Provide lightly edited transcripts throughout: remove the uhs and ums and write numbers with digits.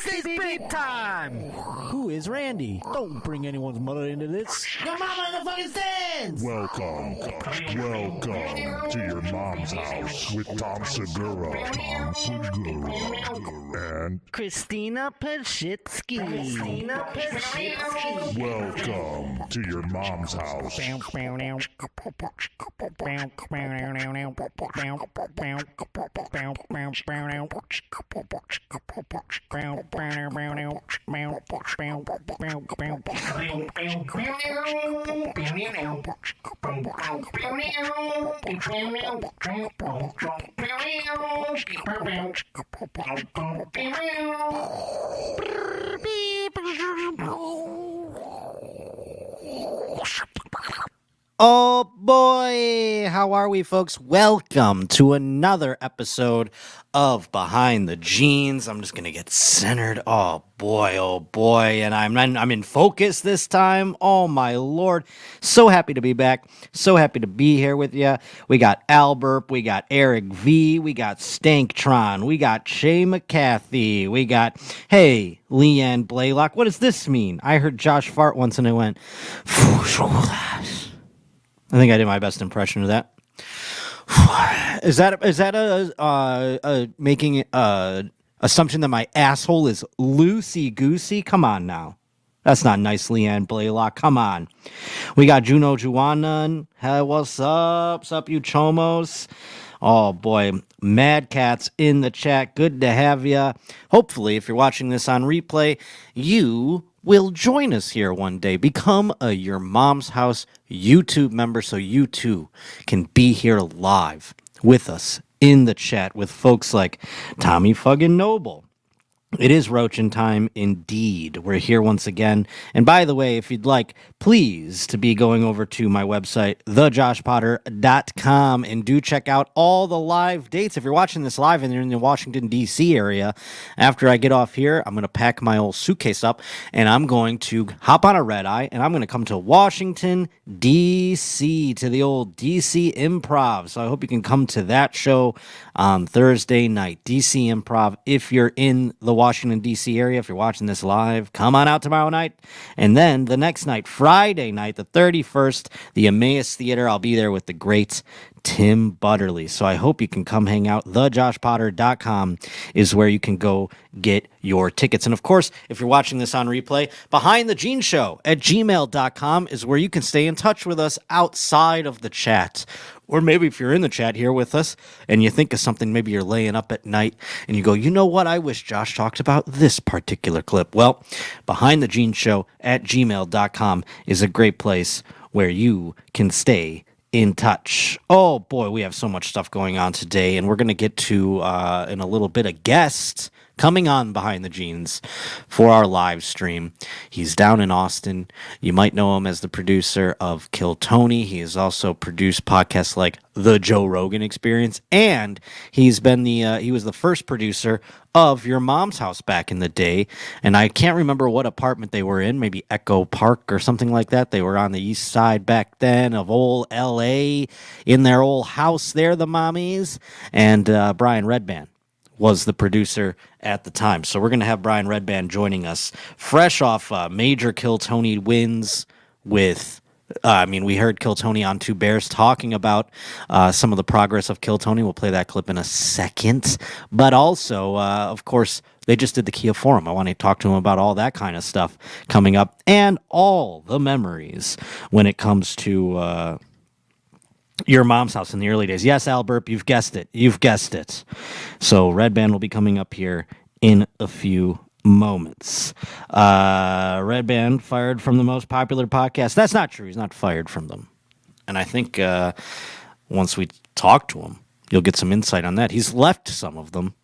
It's big time! Who is Randy? Don't bring anyone's mother into this. Your mama in the fucking stands! Welcome to your mom's house with Tom Segura, and Christina Pashitsky. welcome to your mom's house. Oh boy, how are we, folks? Welcome to another episode of Behind the Jeans. I'm just gonna get centered. Oh boy, and I'm in focus this time. Oh my lord, so happy to be back. So happy to be here with you. We got Albert, we got Eric V, we got Stanktron, we got Shay McCarthy, we got Leanne Blaylock. What does this mean? I heard Josh fart once and it went. I think I did my best impression of that. Is that making assumption that my asshole is loosey goosey? Come on now, that's not nice, Leanne Blaylock. Come on. We got Juno Juanan. Hey, what's up? What's up, you chomos? Oh boy, Mad Cats in the chat. Good to have you. Hopefully, if you're watching this on replay, you will join us here one day. Become a Your Mom's House YouTube member so you too can be here live with us in the chat with folks like Tommy Fuggin Noble. It is Roachin time indeed. We're here once again. And by the way, if you'd like, please to be going over to my website, thejoshpotter.com, and do check out all the live dates. If you're watching this live and you're in the Washington, D.C. area, after I get off here, I'm going to pack my old suitcase up and I'm going to hop on a red eye and I'm going to come to Washington, D.C., to the old D.C. Improv. So I hope you can come to that show on Thursday night, D.C. Improv. If you're in the Washington, D.C. area, if you're watching this live, come on out tomorrow night. And then the next night, Friday night, the 31st, the Emmaus Theater. I'll be there with the great Tim Butterly. So I hope you can come hang out. TheJoshPotter.com is where you can go get your tickets. And of course, if you're watching this on replay, Behind the Jeans Show at gmail.com is where you can stay in touch with us outside of the chat. Or maybe if you're in the chat here with us and you think of something, maybe you're laying up at night and you go, you know what, I wish Josh talked about this particular clip. Well, Behind the Jeans Show at gmail.com is a great place where you can stay in touch. Oh boy, we have so much stuff going on today, and we're going to get to, in a little bit, a guest coming on Behind the Jeans for our live stream. He's down in Austin. You might know him as the producer of Kill Tony. He has also produced podcasts like The Joe Rogan Experience, and he was the first producer of Your Mom's House back in the day. And I can't remember what apartment they were in, maybe Echo Park or something like that. They were on the east side back then of old LA in their old house there, the mommies. And Brian Redban was the producer at the time. So we're going to have Brian Redban joining us fresh off major Kill Tony wins with, we heard Kill Tony on Two Bears talking about some of the progress of Kill Tony. We'll play that clip in a second. But also, of course, they just did the Kia Forum. I want to talk to him about all that kind of stuff coming up and all the memories when it comes to Your Mom's House in the early days. Yes, Albert, you've guessed it. So Redban will be coming up here in a few moments. Redban fired from the most popular podcast. That's not true. He's not fired from them. And I think once we talk to him, you'll get some insight on that. He's left some of them.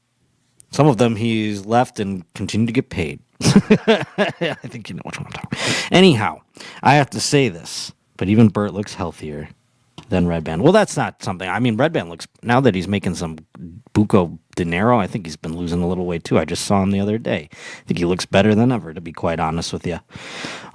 Some of them he's left and continued to get paid. I think you know what I'm talking about. Anyhow, I have to say this, but even Bert looks healthier than Redban. Well, that's not something. Redban looks, now that he's making some buco dinero, I think he's been losing a little weight too. I just saw him the other day. I think he looks better than ever, to be quite honest with you.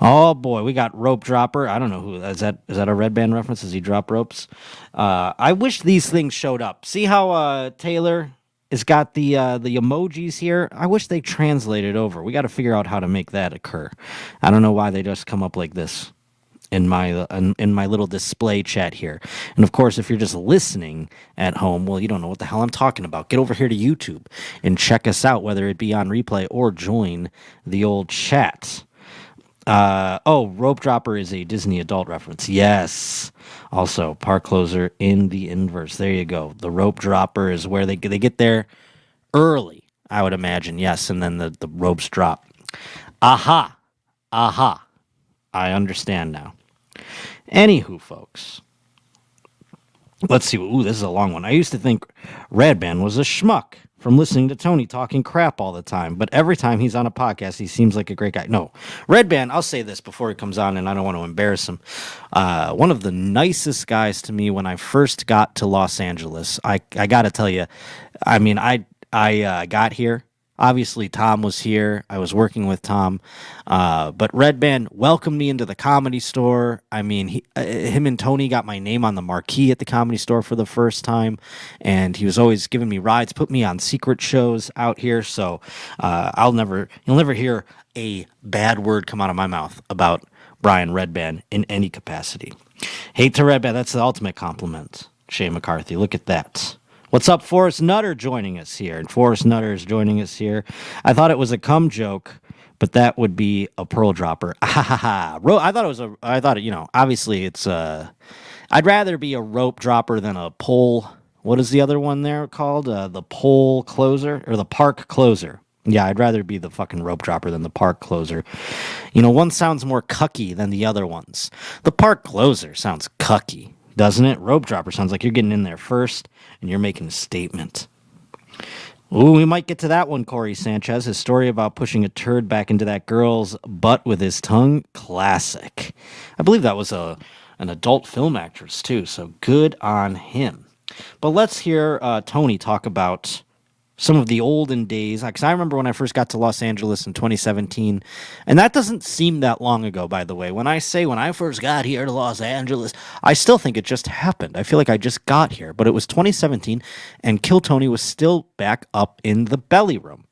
Oh boy, we got Rope Dropper. I don't know who is that. Is that a Redban reference? Does he drop ropes? I wish these things showed up. See how Taylor It's got the emojis here. I wish they translated over. We got to figure out how to make that occur. I don't know why they just come up like this in my little display chat here. And of course, if you're just listening at home, well, you don't know what the hell I'm talking about. Get over here to YouTube and check us out, whether it be on replay or join the old chat. Rope Dropper is a Disney adult reference. Yes. Also, Park Closer in the inverse. There you go. The Rope Dropper is where they get there early, I would imagine. Yes, and then the ropes drop. Aha. I understand now. Anywho, folks, let's see. Ooh, this is a long one. I used to think Redban was a schmuck from listening to Tony talking crap all the time, but every time he's on a podcast, he seems like a great guy. No, Redban, I'll say this before he comes on, and I don't want to embarrass him. One of the nicest guys to me when I first got to Los Angeles. I got to tell you, I mean, I got here. Obviously, Tom was here. I was working with Tom. But Redban welcomed me into the Comedy Store. I mean, him and Tony got my name on the marquee at the Comedy Store for the first time. And he was always giving me rides, put me on secret shows out here. So you'll never hear a bad word come out of my mouth about Brian Redban in any capacity. Hate to Redban, that's the ultimate compliment. Shay McCarthy, look at that. What's up, Forrest Nutter joining us here? And Forrest Nutter is joining us here. I thought it was a cum joke, but that would be a pearl dropper. Obviously it's I'd rather be a rope dropper than a pole. What is the other one there called? The pole closer or the park closer. Yeah, I'd rather be the fucking rope dropper than the park closer. You know, one sounds more cucky than the other ones. The park closer sounds cucky, doesn't it? Rope dropper sounds like you're getting in there first and you're making a statement. Ooh, we might get to that one, Corey Sanchez. His story about pushing a turd back into that girl's butt with his tongue. Classic. I believe that was an adult film actress, too, so good on him. But let's hear Tony talk about some of the olden days, because I remember when I first got to Los Angeles in 2017, and that doesn't seem that long ago, by the way. When I say when I first got here to Los Angeles, I still think it just happened. I feel like I just got here, but it was 2017, and Kill Tony was still back up in the belly room.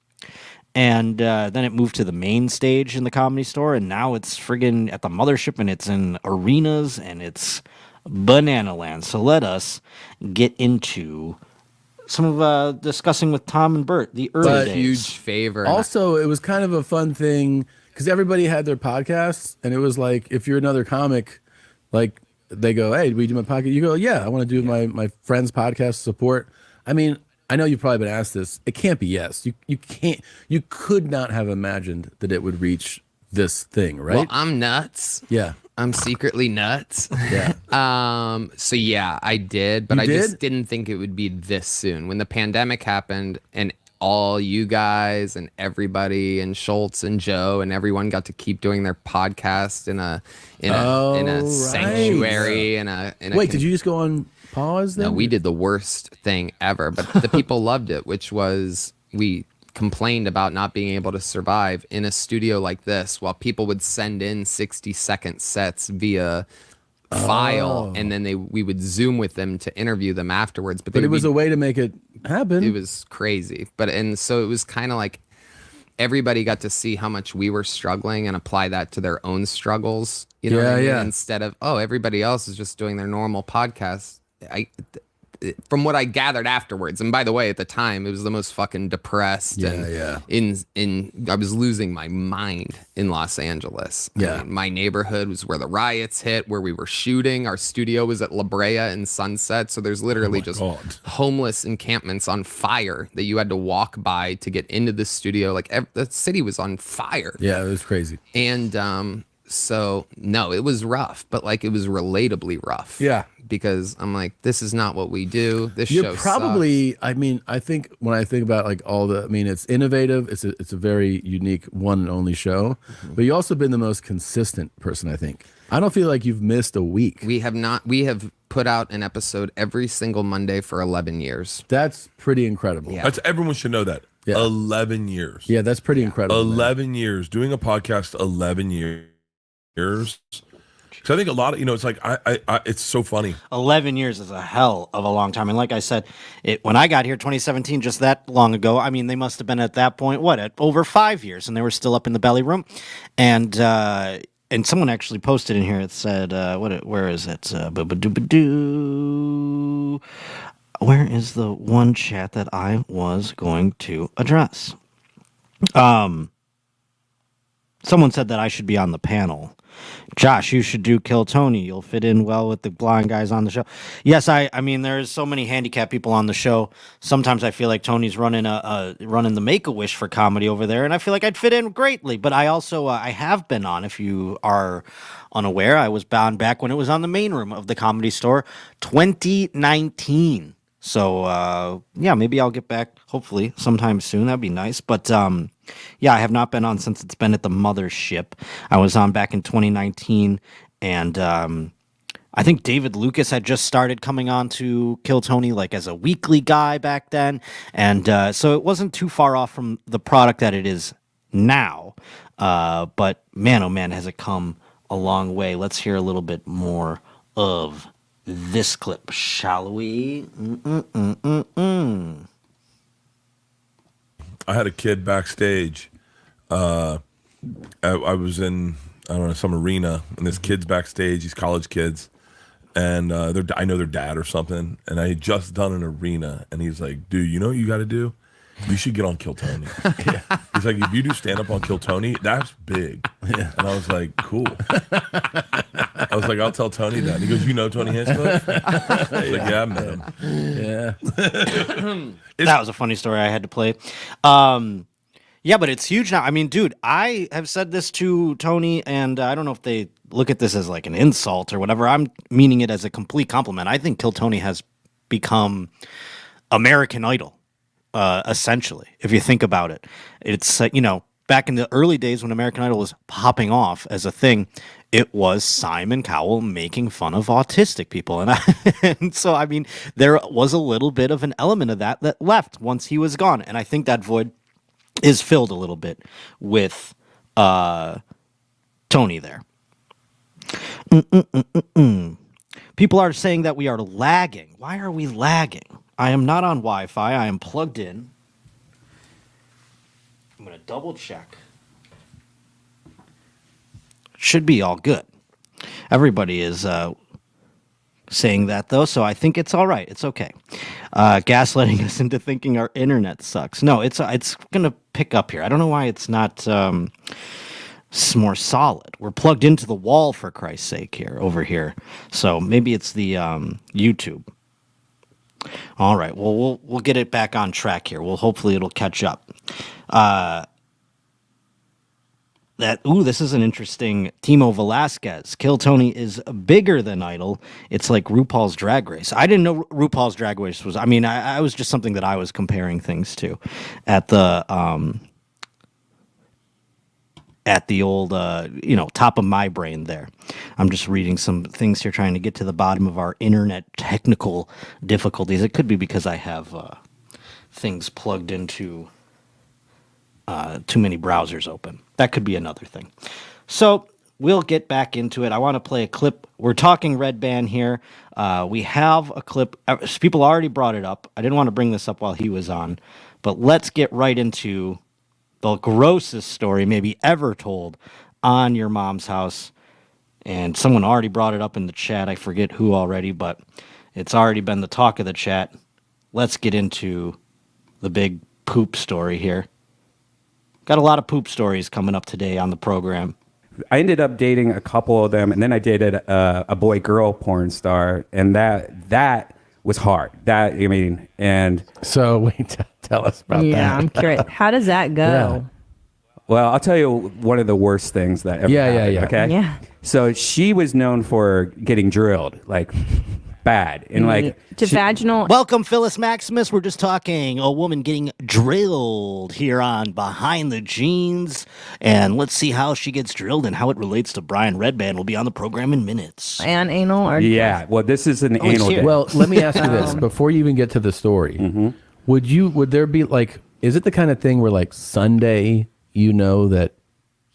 And then it moved to the main stage in the Comedy Store, and now it's friggin' at the mothership, and it's in arenas, and it's banana land. So let us get into some of discussing with Tom and Bert the early days. Huge favor. Also, it was kind of a fun thing because everybody had their podcasts, and it was like if you're another comic, like they go, "Hey, do we do my podcast?" You go, "Yeah, I want to do my friend's podcast support." I mean, I know you've probably been asked this. It can't be yes. You could not have imagined that it would reach this thing, right? Well, I'm nuts. Yeah. I'm secretly nuts. Yeah. So yeah, I did, but You I did? just didn't think it would be this soon. When the pandemic happened and all you guys and everybody and Schultz and Joe and everyone got to keep doing their podcast in a Right. sanctuary Wait, did you just go on pause then? No, we did the worst thing ever, but the people loved it, which was we complained about not being able to survive in a studio like this while people would send in 60-second sets via file and then we would Zoom with them to interview them afterwards. But it was a way to make it happen. It was crazy. So it was kind of like everybody got to see how much we were struggling and apply that to their own struggles. You know what I mean? Yeah. Instead of, everybody else is just doing their normal podcast. From what I gathered afterwards, and by the way, at the time, it was the most fucking depressed. I was losing my mind in Los Angeles. Yeah. I mean, my neighborhood was where the riots hit, where we were shooting. Our studio was at La Brea and Sunset, so there's literally homeless encampments on fire that you had to walk by to get into the studio. Like the city was on fire. Yeah, it was crazy. And so no, it was rough, but like it was relatably rough. Yeah. Because I'm like, this is not what we do. This You're show probably, sucks. I mean, I think when I think about like it's innovative. It's a very unique one and only show, but you also been the most consistent person, I think. I don't feel like you've missed a week. We have not. We have put out an episode every single Monday for 11 years. That's pretty incredible. Yeah. Everyone should know that. Yeah. 11 years. Yeah, that's pretty incredible. 11 years. Doing a podcast 11 years. So I think a lot of, it's like, it's so funny. 11 years is a hell of a long time. And like I said, when I got here, 2017, just that long ago, I mean, they must have been at that point, at over 5 years, and they were still up in the belly room. And someone actually posted in here, it said, where is it? Where is the one chat that I was going to address? Someone said that I should be on the panel. Josh, you should do Kill Tony. You'll fit in well with the blind guys on the show. Yes, I mean, there's so many handicapped people on the show. Sometimes I feel like Tony's running the Make-A-Wish for comedy over there, and I feel like I'd fit in greatly. But I also I have been on, if you are unaware, I was bound back when it was on the main room of the Comedy Store, 2019. So yeah, maybe I'll get back hopefully sometime soon. That'd be nice. But yeah, I have not been on since it's been at the mothership. I was on back in 2019, and I think David Lucas had just started coming on to Kill Tony like as a weekly guy back then, and so it wasn't too far off from the product that it is now. But man, oh man, has it come a long way. Let's hear a little bit more of this clip, shall we? I had a kid backstage. I was in, I don't know, some arena, and this kid's backstage, these college kids, and I know their dad or something, and I had just done an arena, and he's like, dude, you know what you got to do? You should get on Kill Tony. Yeah. He's like, if you do stand up on Kill Tony, that's big. Yeah. And I was like, cool. I was like, I'll tell Tony that. And he goes, you know Tony Hinchcliffe? I was like, yeah, I met him. Yeah. That was a funny story I had to play. Yeah, but it's huge now. I mean, dude, I have said this to Tony, and I don't know if they look at this as like an insult or whatever. I'm meaning it as a complete compliment. I think Kill Tony has become American Idol. Essentially, if you think about it, it's back in the early days when American Idol was popping off as a thing, it was Simon Cowell making fun of autistic people, and so I mean there was a little bit of an element of that left once he was gone, and I think that void is filled a little bit with Tony there. People are saying that we are lagging. Why are we lagging? I am not on Wi-Fi. I am plugged in. I'm going to double check. Should be all good. Everybody is saying that, though, so I think it's all right. It's okay. Gaslighting us into thinking our internet sucks. No, it's going to pick up here. I don't know why it's not more solid. We're plugged into the wall, for Christ's sake, over here. So maybe it's the YouTube. All right. Well, we'll get it back on track here. Hopefully it'll catch up. This is an interesting. Timo Velasquez. Kill Tony is bigger than Idol. It's like RuPaul's Drag Race. I didn't know RuPaul's Drag Race was. I mean, I was just something that I was comparing things to, at the old top of my brain there. I'm just reading some things here, trying to get to the bottom of our internet technical difficulties. It could be because I have things plugged into too many browsers open. That could be another thing. So we'll get back into it. I want to play a clip. We're talking Redban here. We have a clip. People already brought it up. I didn't want to bring this up while he was on, but let's get right into the grossest story maybe ever told on Your Mom's House. And someone already brought it up in the chat. I forget who already, but it's already been the talk of the chat. Let's get into the big poop story here. Got a lot of poop stories coming up today on the program. I ended up dating a couple of them, and then I dated a boy-girl porn star, and that was hard. And so wait, tell us about that. Yeah, I'm curious. How does that go? Yeah. Well, I'll tell you one of the worst things that ever happened. Yeah. Okay. Yeah. So she was known for getting drilled, like bad, and like vaginal. Welcome, Phyllis Maximus. We're just talking a woman getting drilled here on Behind the Jeans. And let's see how she gets drilled and how it relates to Brian Redban. We'll be on the program in minutes. And anal or yeah. Well, this is an anal here. day. Well, let me ask you this before you even get to the story. Mm-hmm. Would there be like, is it the kind of thing where like Sunday, that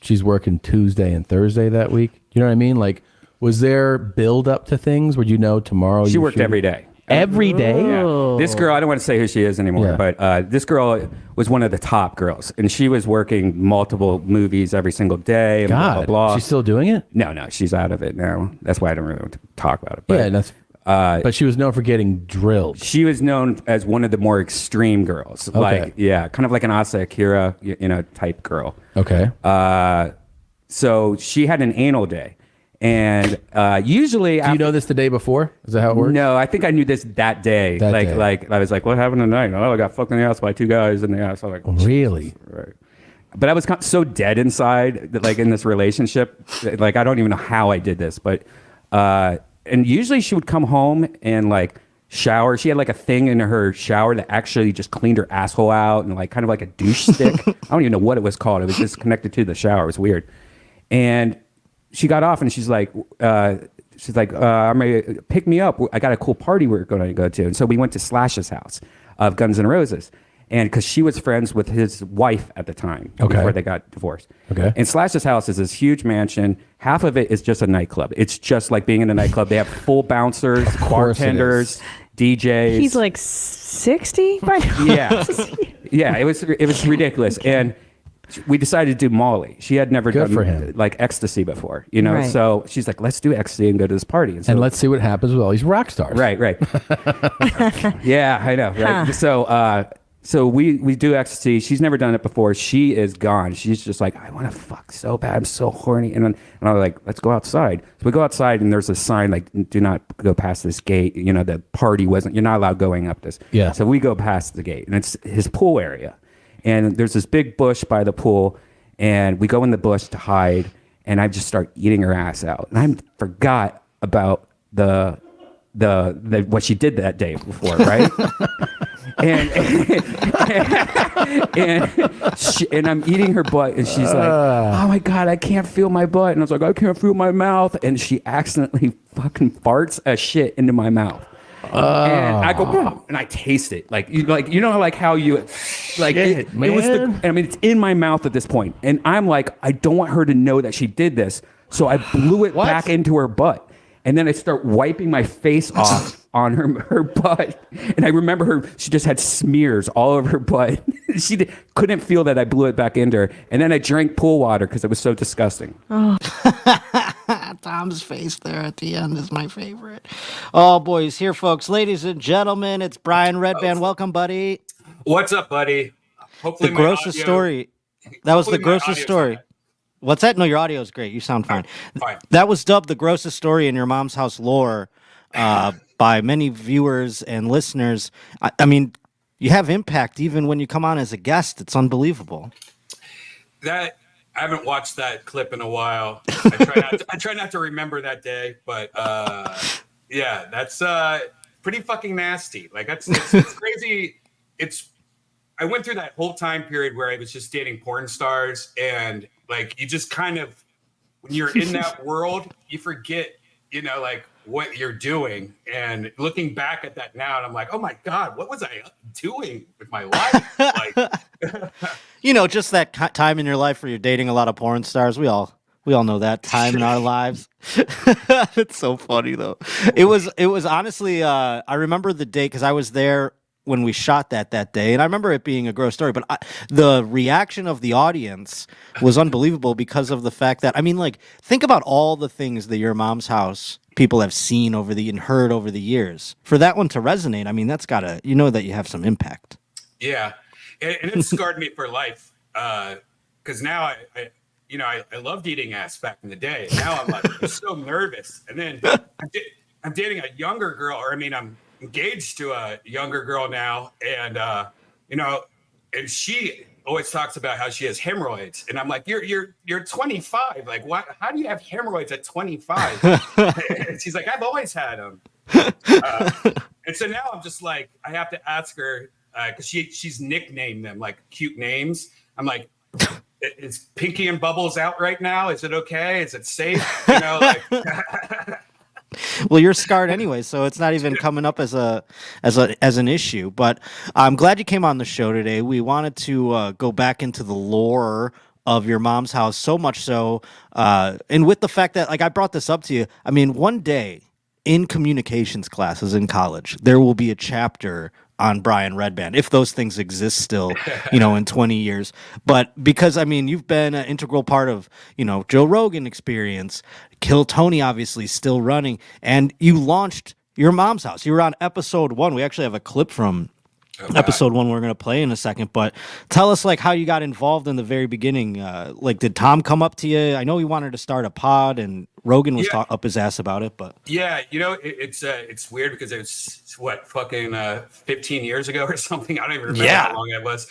she's working Tuesday and Thursday that week? You know what I mean? Like, Was there build up to things? Would you know tomorrow? She worked every day. Every day? Yeah. This girl, I don't want to say who she is anymore, but this girl was one of the top girls, and she was working multiple movies every single day. And blah, blah, blah. She's still doing it? No, she's out of it now. That's why I don't really want to talk about it. But, but she was known for getting drilled. She was known as one of the more extreme girls. Okay. Kind of like an Asa Akira, type girl. Okay. So she had an anal day. And usually, do you know this the day before? Is that how it works? No, I think I knew this that day. Like I was like, "What happened tonight?" Oh, I got fucked in the ass by two guys in the ass. I was like, really? Right. But I was so dead inside that, like, in this relationship, like, I don't even know how I did this. But and usually she would come home and like shower. She had like a thing in her shower that actually just cleaned her asshole out and like kind of like a douche stick. I don't even know what it was called. It was just connected to the shower. It was weird. And she got off and she's like, I'm gonna pick me up. I got a cool party we're going to go to. And so we went to Slash's house of Guns N' Roses. And because she was friends with his wife at the time before they got divorced. Okay. And Slash's house is this huge mansion. Half of it is just a nightclub. It's just like being in a nightclub. They have full bouncers, bartenders, DJs. He's like 60 by now. Yeah. Yeah, it was ridiculous. And we decided to do Molly. She had never done like ecstasy before, Right. So she's like, let's do ecstasy and go to this party. And let's see what happens with all these rock stars. Right. Yeah, I know. Right. Huh. So we do ecstasy. She's never done it before. She is gone. She's just like, I want to fuck so bad. I'm so horny. And I was like, let's go outside. So we go outside and there's a sign like, do not go past this gate. The party you're not allowed going up this. Yeah. So we go past the gate and it's his pool area. And there's this big bush by the pool, and we go in the bush to hide, and I just start eating her ass out. And I forgot about the what she did that day before, right? and I'm eating her butt, and she's like, "Oh my god, I can't feel my butt." And I was like, "I can't feel my mouth," and she accidentally fucking farts a shit into my mouth. And I go, oh, and I taste it, like how you, like, Shit, it was it's in my mouth at this point, and I'm like, I don't want her to know that she did this, so I blew it back into her butt, and then I start wiping my face off on her butt, and I remember she just had smears all over her butt. She couldn't feel that I blew it back into her, and then I drank pool water because it was so disgusting. Oh. Tom's face there at the end is my favorite. Oh, boys, here, folks. Ladies and gentlemen, it's Brian Redban. Welcome, buddy. What's up, buddy? Hopefully the grossest story. That was the grossest story. What's that? No, your audio is great. You sound fine. Fine. That was dubbed the grossest story in your mom's house lore by many viewers and listeners. I mean, you have impact even when you come on as a guest. It's unbelievable. I haven't watched that clip in a while. I try not to remember that day, but yeah, that's pretty fucking nasty. Like it's crazy. I went through that whole time period where I was just dating porn stars, and like you just kind of, when you're in that world, you forget, like what you're doing. And looking back at that now, and I'm like, oh my god, what was I doing with my life? Like. Just that time in your life where you're dating a lot of porn stars. We all know that time in our lives. It's so funny though. It was honestly, I remember the day because I was there when we shot that day, and I remember it being a gross story. But the reaction of the audience was unbelievable because of the fact that, I mean, like, think about all the things that your mom's house people have seen and heard over the years. For that one to resonate, I mean, that's gotta, that you have some impact. Yeah. And it scarred me for life, because now I loved eating ass back in the day. And now I'm so nervous. And then I'm dating a younger girl, I'm engaged to a younger girl now, and and she always talks about how she has hemorrhoids, and I'm like, you're 25, like what? How do you have hemorrhoids at 25? And she's like, I've always had them. And so now I'm just like, I have to ask her. Because she's nicknamed them like cute names. I'm like, is Pinky and Bubbles out right now? Is it okay? Is it safe? Well, you're scarred anyway, so it's not even coming up as an issue. But I'm glad you came on the show today. We wanted to go back into the lore of your mom's house, so much so, and with the fact that, like, I brought this up to you. I mean, one day in communications classes in college, there will be a chapter on Brian Redban, if those things exist still, in 20 years. But because, I mean, you've been an integral part of, Joe Rogan Experience, Kill Tony, obviously still running, and you launched your mom's house. You were on episode 1. We actually have a clip from episode 1 we're going to play in a second, but tell us, like, how you got involved in the very beginning. Like, did Tom come up to you? I know he wanted to start a pod, and Rogan was up his ass about it, but yeah, it's weird because it's what, fucking 15 years ago or something. I don't even remember how long it was.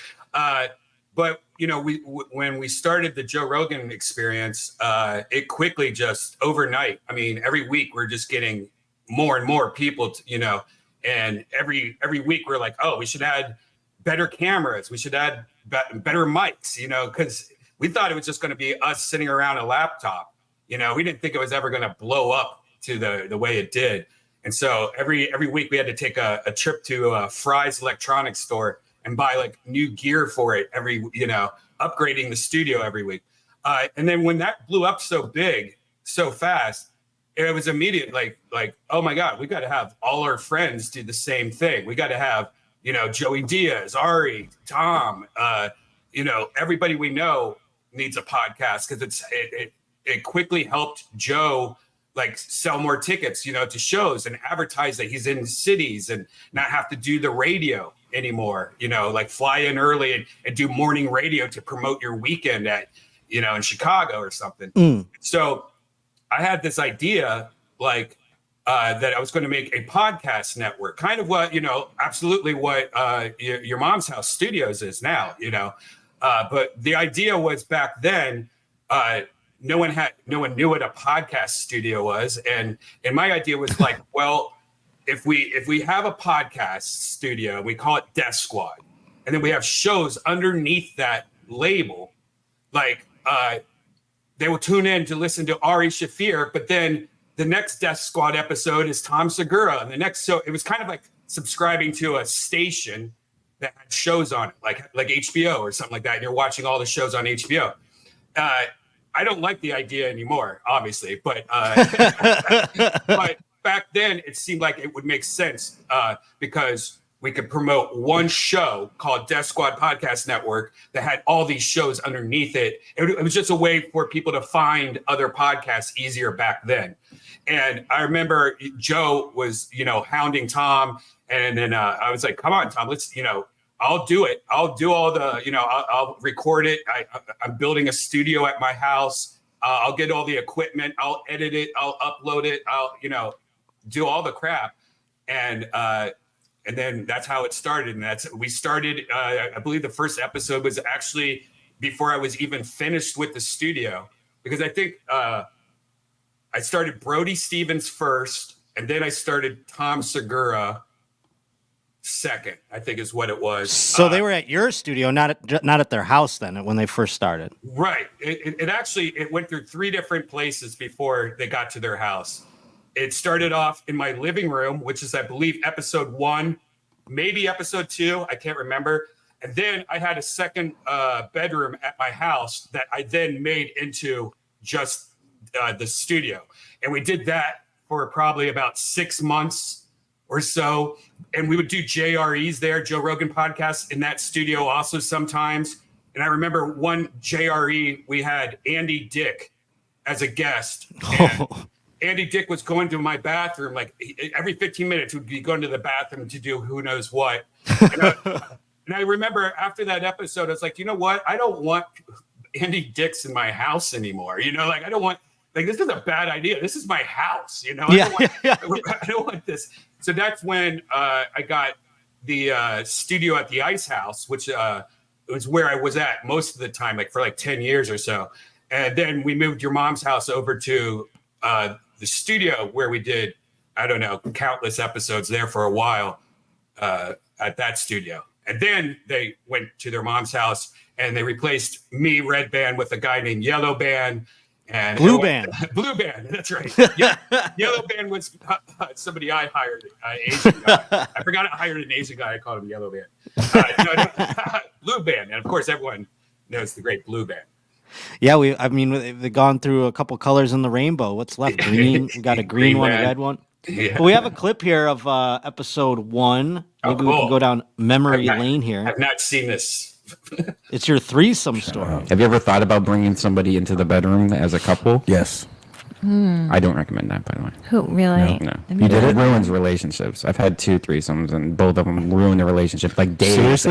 But when we started the Joe Rogan Experience, it quickly, just overnight, I mean, every week we're just getting more and more people, and every week we're like, oh, we should add better cameras. We should add better mics, because we thought it was just going to be us sitting around a laptop. We didn't think it was ever going to blow up to the way it did. And so every week we had to take a trip to Fry's electronics store and buy like new gear for it upgrading the studio every week. And then when that blew up so big, so fast, it was immediate, like, oh my God, we got to have all our friends do the same thing. We got to have, Joey Diaz, Ari, Tom, everybody we know needs a podcast, because it quickly helped Joe like sell more tickets, to shows and advertise that he's in cities and not have to do the radio anymore, like fly in early and do morning radio to promote your weekend at, in Chicago or something. So I had this idea, like, that I was going to make a podcast network, kind of what, absolutely what your mom's house studios is now, but the idea was back then, no one knew what a podcast studio was. And my idea was like, well, if we have a podcast studio, we call it Death Squad, and then we have shows underneath that label, like, they will tune in to listen to Ari Shafir, but then the next Death Squad episode is Tom Segura. And the next, so it was kind of like subscribing to a station that had shows on it, like HBO or something like that. And you're watching all the shows on HBO. I don't like the idea anymore, obviously, but but back then it seemed like it would make sense because we could promote one show called Death Squad Podcast Network that had all these shows underneath it. It was just a way for people to find other podcasts easier back then. And I remember Joe was, hounding Tom. And then I was like, come on, Tom, let's, I'll do it. I'll do all the, I'll record it. I'm building a studio at my house. I'll get all the equipment. I'll edit it. I'll upload it. I'll, do all the crap. And then that's how it started. And we started, I believe the first episode was actually before I was even finished with the studio, because I think I started Brody Stevens first, and then I started Tom Segura second, I think is what it was. So they were at your studio, not at their house then when they first started. Right. It actually went through 3 different places before they got to their house. It started off in my living room, which is, I believe, episode 1, maybe episode 2. I can't remember. And then I had a second bedroom at my house that I then made into just the studio. And we did that for probably about 6 months or so. And we would do JREs there, Joe Rogan podcasts, in that studio also sometimes. And I remember one JRE, we had Andy Dick as a guest. And Andy Dick was going to my bathroom, like every 15 minutes would be going to the bathroom to do who knows what. And I remember after that episode, I was like, you know what? I don't want Andy Dicks in my house anymore. I don't want, like, this is a bad idea. This is my house, I don't want this. So that's when I got the studio at the Ice House, which was where I was at most of the time, like for like 10 years or so. And then we moved your mom's house over to the studio where we did, I don't know, countless episodes there for a while at that studio. And then they went to their mom's house and they replaced me, Red Band, with a guy named Yellow Band. And Blue Band. Blue Band, that's right. Yellow Band was somebody I hired, Asian guy. I forgot I hired an Asian guy. I called him Yellow Band. Blue Band. And of course, everyone knows the great Blue Band. Yeah, I mean, they've gone through a couple colors in the rainbow. What's left? Green. We got a green one, a man. red one. Yeah. But we have a clip here of episode 1. Maybe we can cool. go down memory I've not- lane here. I've not seen this. It's your threesome story. Have you ever thought about bringing somebody into the bedroom as a couple? Yes. I don't recommend that, by the way. Who really? No, You did it ruins relationships. I've had 2 threesomes, and both of them ruined the relationship. Like days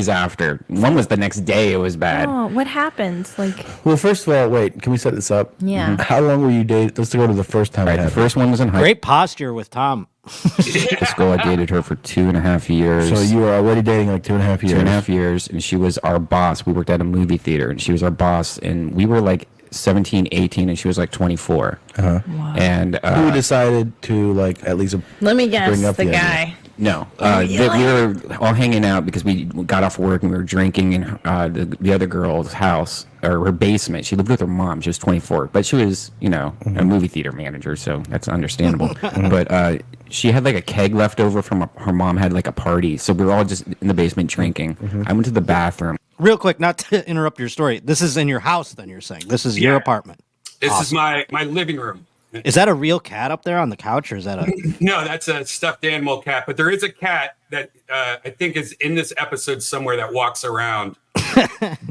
after. One was the next day. It was bad. Oh, what happened? Like, Well, first of all, wait. Can we set this up? Yeah. How long were you dating? Let's go to the first time. Right, the first one was in high Great posture with Tom. school. I dated her for 2.5 years. So you were already dating like 2.5 years. 2.5 years, and she was our boss. We worked at a movie theater, and she was our boss, and we were like 17, 18, and she was like 24. Uh-huh. And Who decided to like at least let me guess, bring up the the idea? guy. no, we were all hanging out because we got off work and we were drinking in the other girl's house or her basement. She lived with her mom. She was 24, but she was, a movie theater manager, so that's understandable. But she had like a keg left over from her mom had like a party, so we were all just in the basement drinking. I went to the bathroom. Real quick, not to interrupt your story. This is in your house, then you're saying. This is your apartment. This is my living room. Is that a real cat up there on the couch, or is that a... No, that's a stuffed animal cat. But there is a cat that I think is in this episode somewhere that walks around.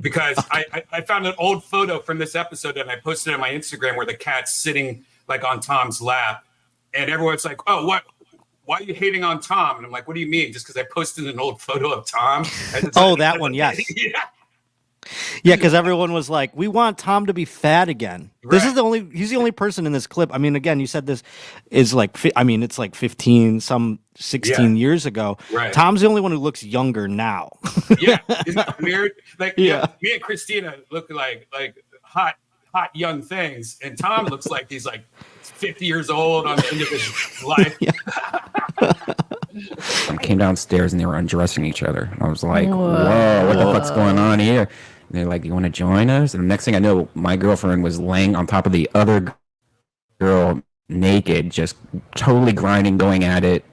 Because I found an old photo from this episode and I posted it on my Instagram where the cat's sitting like on Tom's lap. And everyone's like, oh, what? Why are you hating on Tom? And I'm like, what do you mean? Just because I posted an old photo of Tom? That one, yes. Yeah. Yeah, because everyone was like, we want Tom to be fat again. This is Right. he's the only person in this clip. I mean, again, you said this is like, it's like 15, some 16 years ago. Right. Tom's the only one who looks younger now. Yeah. Isn't that weird? Like, Yeah. me and Christina look like hot young things. And Tom looks like he's like 50 years old on the end of his life. I came downstairs and they were undressing each other. And I was like, whoa, what the fuck's going on here? And they're like, you want to join us? And the next thing I know, my girlfriend was laying on top of the other girl naked, just totally grinding, going at it.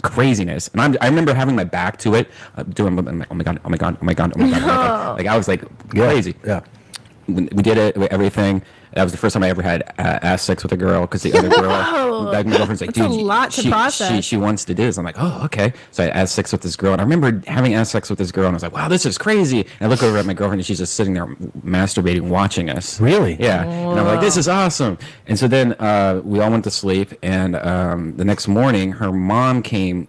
Craziness. And I remember having my back to it, doing, I'm like, oh my God, oh my God, oh my God, oh my God. Oh my God. Like, I was like crazy. Yeah. We did it, everything. That was the first time I ever had ass sex with a girl because the other girl, like, my girlfriend's like, That's dude, a lot to process. She wants to do this. I'm like, oh, okay. So I had ass sex with this girl, and I remember having ass sex with this girl, and I was like, wow, this is crazy. And I look over at my girlfriend, and she's just sitting there masturbating, watching us. Really? Yeah. And I'm like, this is awesome. And so then we all went to sleep, and the next morning, her mom came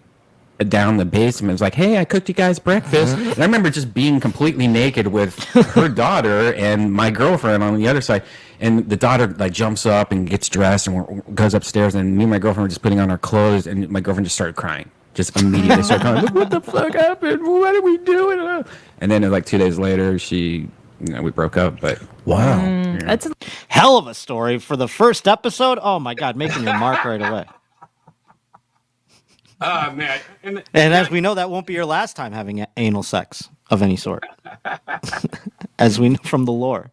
down the basement. It was like, hey, I cooked you guys breakfast. And I remember just being completely naked with her daughter and my girlfriend on the other side. And the daughter like jumps up and gets dressed and goes upstairs. And me and my girlfriend were just putting on our clothes. And my girlfriend just started crying. Just immediately started crying. Like, what the fuck happened? What are we doing? And then like 2 days later, we broke up. But Wow. That's Hell of a story for the first episode. Oh my God, making your mark right away. Oh, man. And as we know, that won't be your last time having anal sex of any sort, as we know from the lore.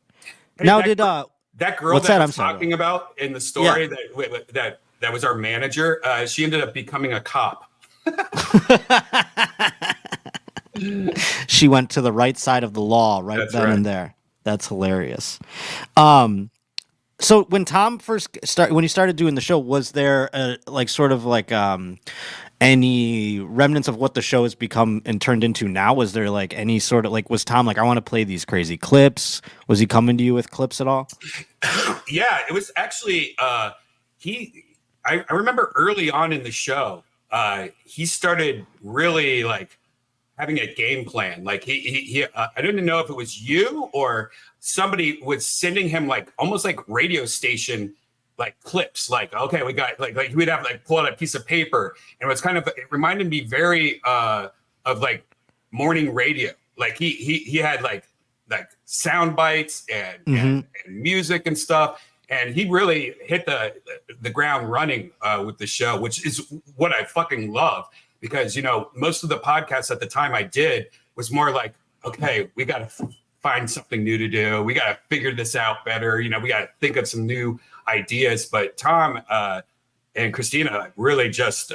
Hey, Now, that girl what's that that? I I'm was sorry. talking about in the story that was our manager, she ended up becoming a cop. She went to the right side of the law That's then right. and there. That's hilarious. So when Tom when he started doing the show, was there any remnants of what the show has become and turned into now? Was there like any sort of was Tom like, I want to play these crazy clips? Was he coming to you with clips at all? Yeah, it was actually I remember early on in the show, he started really like having a game plan. Like he I didn't know if it was you or somebody was sending him like almost like radio station like clips. Like, okay, we got like he would have like pull out a piece of paper, and it reminded me very of like morning radio. Like he had like sound bites and music and stuff. And he really hit the ground running with the show, which is what I fucking love. Because, most of the podcasts at the time I did was more like, okay, we got to find something new to do. We got to figure this out better. We got to think of some new ideas. But Tom and Christina really just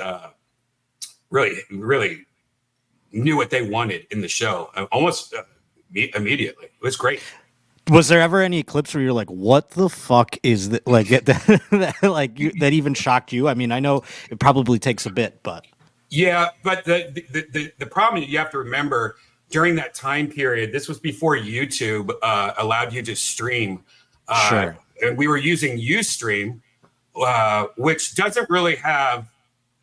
really knew what they wanted in the show almost immediately. It was great. Was there ever any clips where you're like, "What the fuck is that?" Like that even shocked you? I mean, I know it probably takes a bit, but Yeah, but the problem you have to remember during that time period, this was before YouTube allowed you to stream. Sure. And we were using Ustream, which doesn't really have.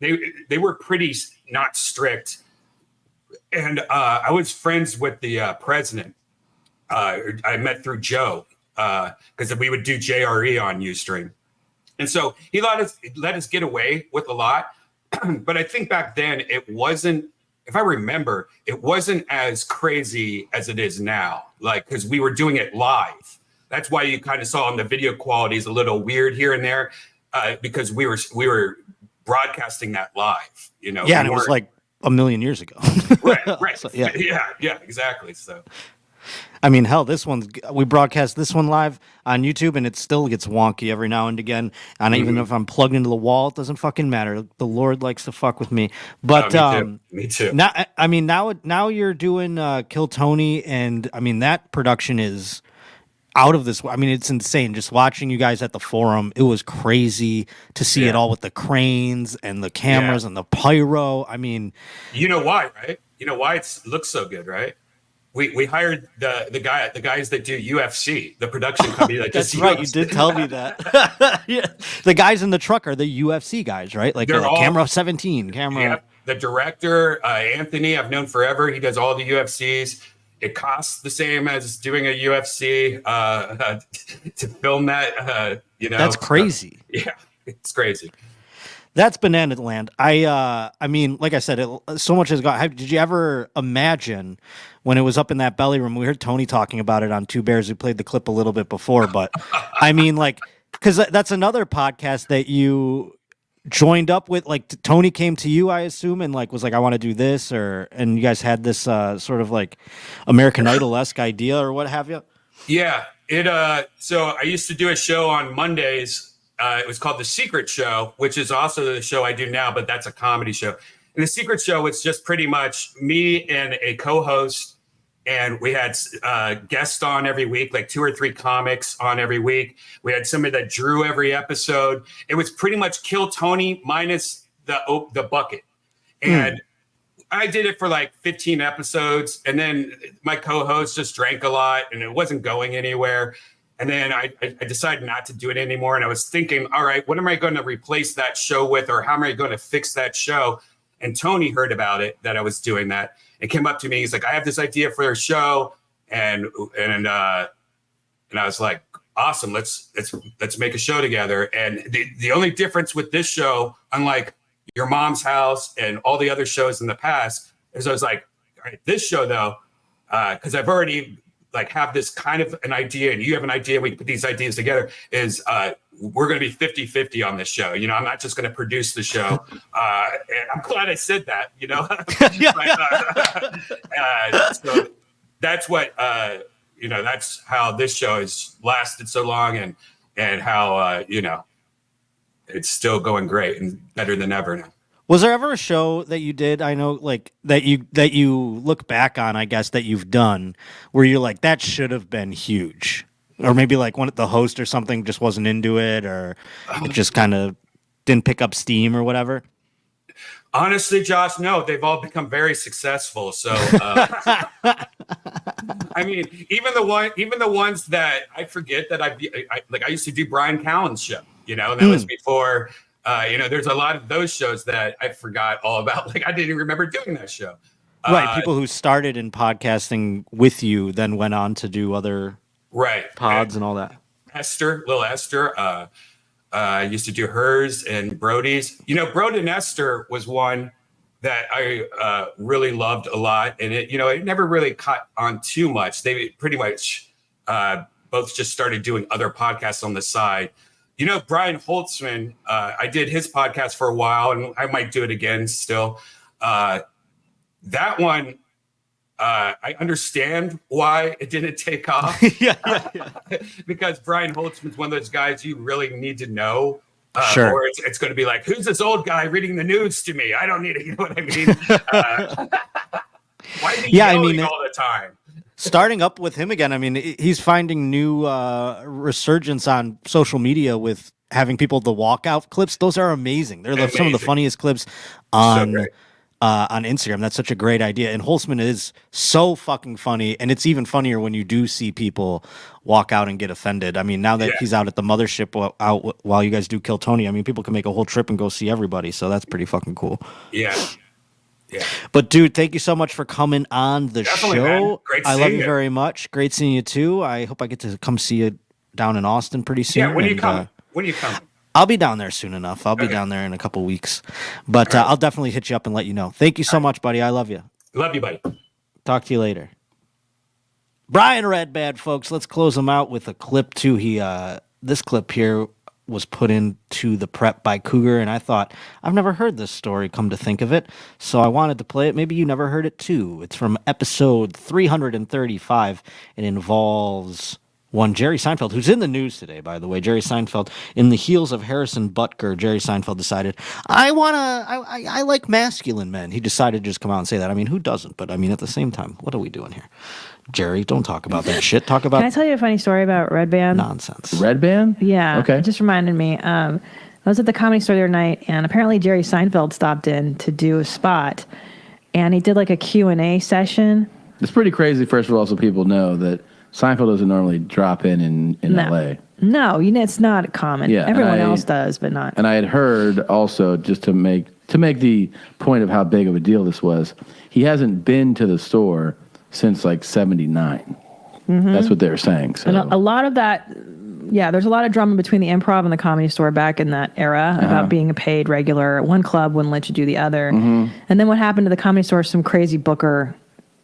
They were pretty not strict, and I was friends with the president. I met through Joe because we would do JRE on Ustream, and so he let us get away with a lot. But I think back then it wasn't. If I remember, it wasn't as crazy as it is now. Like because we were doing it live. That's why you kind of saw on the video quality is a little weird here and there because we were broadcasting that live. You know. Yeah, and it was like a million years ago. Right. So, yeah, exactly. So. I mean, hell, we broadcast this one live on YouTube, and it still gets wonky every now and again. And even if I'm plugged into the wall, it doesn't fucking matter. The Lord likes to fuck with me. But me too. Now you're doing Kill Tony, and I mean that production is out of this. I mean, it's insane. Just watching you guys at the forum, it was crazy to see it all with the cranes and the cameras and the pyro. I mean, you know why, right? You know why it looks so good, right? We hired the guys that do UFC, the production company that does That's right. UFC. You did tell me that. Yeah. The guys in the truck are the UFC guys, right? Like They're all, camera 17, camera. Yeah, the director, Anthony, I've known forever. He does all the UFCs. It costs the same as doing a UFC to film that. That's crazy. Yeah, it's crazy. That's banana land. I mean, like I said, so much has gone. Did you ever imagine when it was up in that belly room? We heard Tony talking about it on Two Bears. We played the clip a little bit before, but I mean, like, because that's another podcast that you joined up with. Like, Tony came to you, I assume, and like was like, I want to do this, and you guys had this sort of like American Idol-esque idea or what have you. Yeah, so I used to do a show on Mondays. It was called The Secret Show, which is also the show I do now, but that's a comedy show. And The Secret Show, it's just pretty much me and a co-host, and we had guests on every week, like 2 or 3 comics on every week. We had somebody that drew every episode. It was pretty much Kill Tony minus the bucket. And I did it for like 15 episodes, and then my co-host just drank a lot, and it wasn't going anywhere. And then I decided not to do it anymore. And I was thinking, all right, what am I going to replace that show with, or how am I going to fix that show? And Tony heard about it, that I was doing that, and came up to me. He's like, I have this idea for a show. And I was like, awesome, let's make a show together. And the only difference with this show, unlike Your Mom's House and all the other shows in the past, is I was like, all right, this show though, because I've already like have this kind of an idea and you have an idea, we can put these ideas together, is we're going to be 50-50 on this show. You know, I'm not just going to produce the show. And I'm glad I said that, you know. So that's what, that's how this show has lasted so long, and how, it's still going great and better than ever now. Was there ever a show that you did, I know, like that you look back on, I guess, that you've done where you're like, that should have been huge? Or maybe like the host or something just wasn't into it, or it just kind of didn't pick up steam or whatever? Honestly, Josh, no, they've all become very successful. So, I mean, even the ones that I forget that I used to do Brian Callen's show, and that was before. There's a lot of those shows that I forgot all about. Like I didn't even remember doing that show. Right, people who started in podcasting with you then went on to do other pods and all that. Little Esther, used to do hers and Brody's. Brody and Esther was one that I really loved a lot, and it never really caught on too much. They pretty much both just started doing other podcasts on the side. Brian Holtzman, I did his podcast for a while, and I might do it again still. That one, I understand why it didn't take off. Because Brian Holtzman's one of those guys you really need to know. Sure. Or it's going to be like, who's this old guy reading the news to me? I don't need it. You know what I mean? Why is he yelling all the time? starting up with him again. I mean, he's finding new resurgence on social media with having people the walkout clips. Those are amazing. They're some of the funniest clips on Instagram. That's such a great idea. And Holtzman is so fucking funny, and it's even funnier when you do see people walk out and get offended. I mean, now that he's out at the mothership while you guys do Kill Tony, I mean, people can make a whole trip and go see everybody. So that's pretty fucking cool. Yeah. Yeah. But dude, thank you so much for coming on the Definitely, show. man. Great I seeing love you you. very much. Great seeing you too. I hope I get to come see you down in Austin pretty soon. Yeah, when you and, come. When you come. I'll be down there soon enough. I'll be down there in a couple weeks. But I'll definitely hit you up and let you know. Thank you so much, buddy. I love you. Love you, buddy. Talk to you later. Brian Redban, folks. Let's close him out with a clip too. This clip here was put into the prep by Cougar, and I thought, I've never heard this story, come to think of it. So I wanted to play it. Maybe you never heard it too. It's from episode 335. It involves one Jerry Seinfeld, who's in the news today, by the way. Jerry Seinfeld, in the heels of Harrison Butker, Jerry Seinfeld decided, I like masculine men. He decided to just come out and say that. I mean, who doesn't? But I mean, at the same time, what are we doing here? Jerry, don't talk about that shit. Talk about Can I tell you a funny story about Redban? nonsense. Redban? Yeah. Okay. It just reminded me. I was at the Comedy Store the other night, and apparently Jerry Seinfeld stopped in to do a spot, and he did like a Q&A session. It's pretty crazy, first of all, so people know that Seinfeld doesn't normally drop in No. L.A. No, it's not common. Yeah, Everyone else does, but not. And I had heard also, just to make the point of how big of a deal this was, he hasn't been to the store since like 79. Mm-hmm. That's what they're saying. So. And a lot of that, there's a lot of drama between the Improv and the Comedy Store back in that era about being a paid regular. One club wouldn't let you do the other. Mm-hmm. And then what happened to the Comedy Store, some crazy booker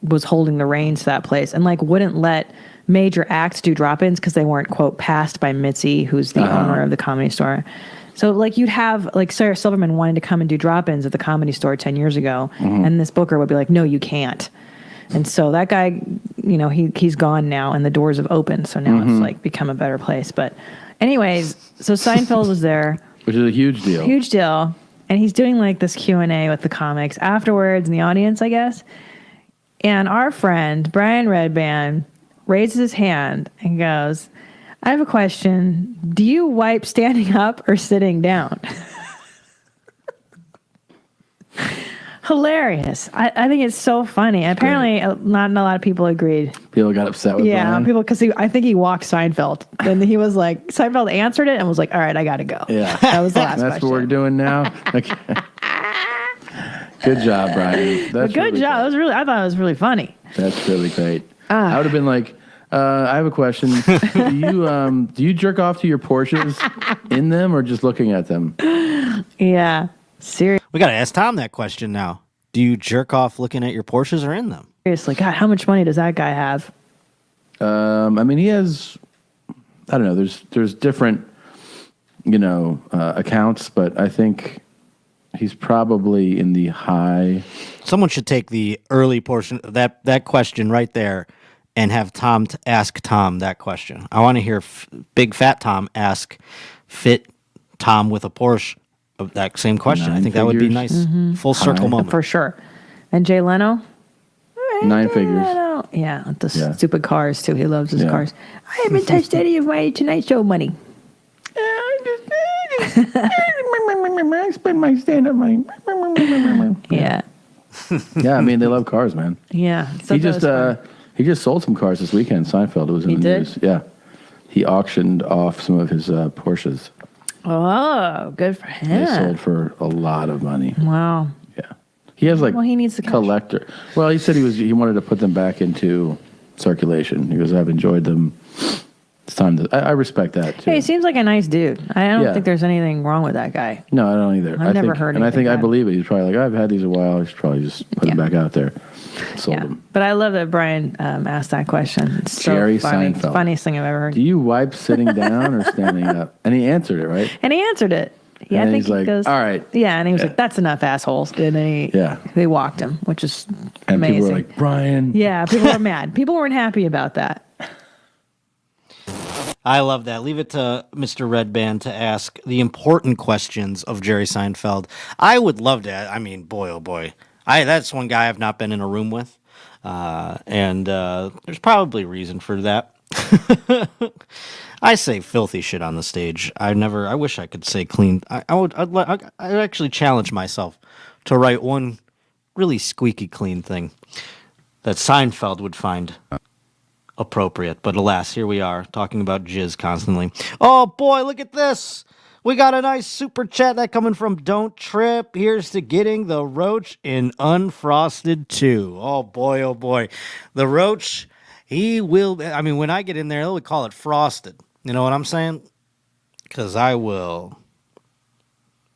was holding the reins to that place and like wouldn't let major acts do drop-ins because they weren't, quote, passed by Mitzi, who's the owner of the Comedy Store. So like you'd have like Sarah Silverman wanting to come and do drop-ins at the Comedy Store 10 years ago, and this booker would be like, no, you can't. And so that guy, he's gone now, and the doors have opened. So now it's like become a better place. But anyways, so Seinfeld was there. Which is a huge deal. Huge deal. And he's doing like this Q&A with the comics afterwards in the audience, I guess. And our friend, Brian Redban, raises his hand and goes, I have a question. Do you wipe standing up or sitting down? Hilarious. I think it's so funny. Apparently, not a lot of people agreed. People got upset with Brian. People, because I think he walked Seinfeld. And he was like, Seinfeld answered it and was like, all right, I got to go. Yeah. That was the last That's question. what we're doing now? Okay. Good job, Brian. That's Good really job. great. I thought it was really funny. That's really great. I would have been like, I have a question. Do you jerk off to your Porsches in them or just looking at them? Yeah. We got to ask Tom that question now. Do you jerk off looking at your Porsches or in them? Seriously, God, how much money does that guy have? I mean, he has, I don't know, there's different, accounts, but I think he's probably in the high. Someone should take the early portion of that question right there and have Tom ask Tom that question. I want to hear Big Fat Tom ask Fit Tom with a Porsche of that same question. I think that would be nice. Full circle moment. For sure. And Jay Leno? 9 figures. Leno. Yeah, with the stupid cars, too. He loves his cars. I haven't touched any of my Tonight Show money. I spend my stand-up money. Yeah. Yeah, I mean, they love cars, man. Yeah. He just sold some cars this weekend. Seinfeld was in the did? news. Yeah, he auctioned off some of his Porsches. Oh, good for him. They sold for a lot of money. Wow. Yeah, he has like He needs the cash. collector. Well, he said he wanted to put them back into circulation. He goes, I've enjoyed them. It's time to. I respect that too. Hey, he seems like a nice dude. I don't Yeah. think there's anything wrong with that guy. No, I don't either. I've never heard and I anything think I bad. believe it. He's probably like, I've had these a while. I should probably just put them back out there. Sold Yeah. them. But I love that Brian asked that question. It's so Jerry funny. It's the Seinfeld. funniest thing I've ever heard. Do you wipe sitting down or standing up? And he answered it, right? And he answered it. Yeah, And I think he's he like, goes, all right. Yeah, and he was like, that's enough, assholes. And then they walked him, which is And amazing. people were like, Brian. Yeah, people were mad. People weren't happy about that. I love that. Leave it to Mr. Redban to ask the important questions of Jerry Seinfeld. I would love to. I mean, boy, oh boy. That's one guy I've not been in a room with. And there's probably reason for that. I say filthy shit on the stage. I wish I could say clean. I'd actually challenge myself to write one really squeaky clean thing that Seinfeld would find appropriate. But alas, here we are talking about jizz constantly. Oh boy, look at this. We got a nice super chat that coming from Don't Trip. Here's to getting the Roach in Unfrosted 2. Oh boy. The Roach, he will, I mean, when I get in there, they'll call it frosted. You know what I'm saying? Because I will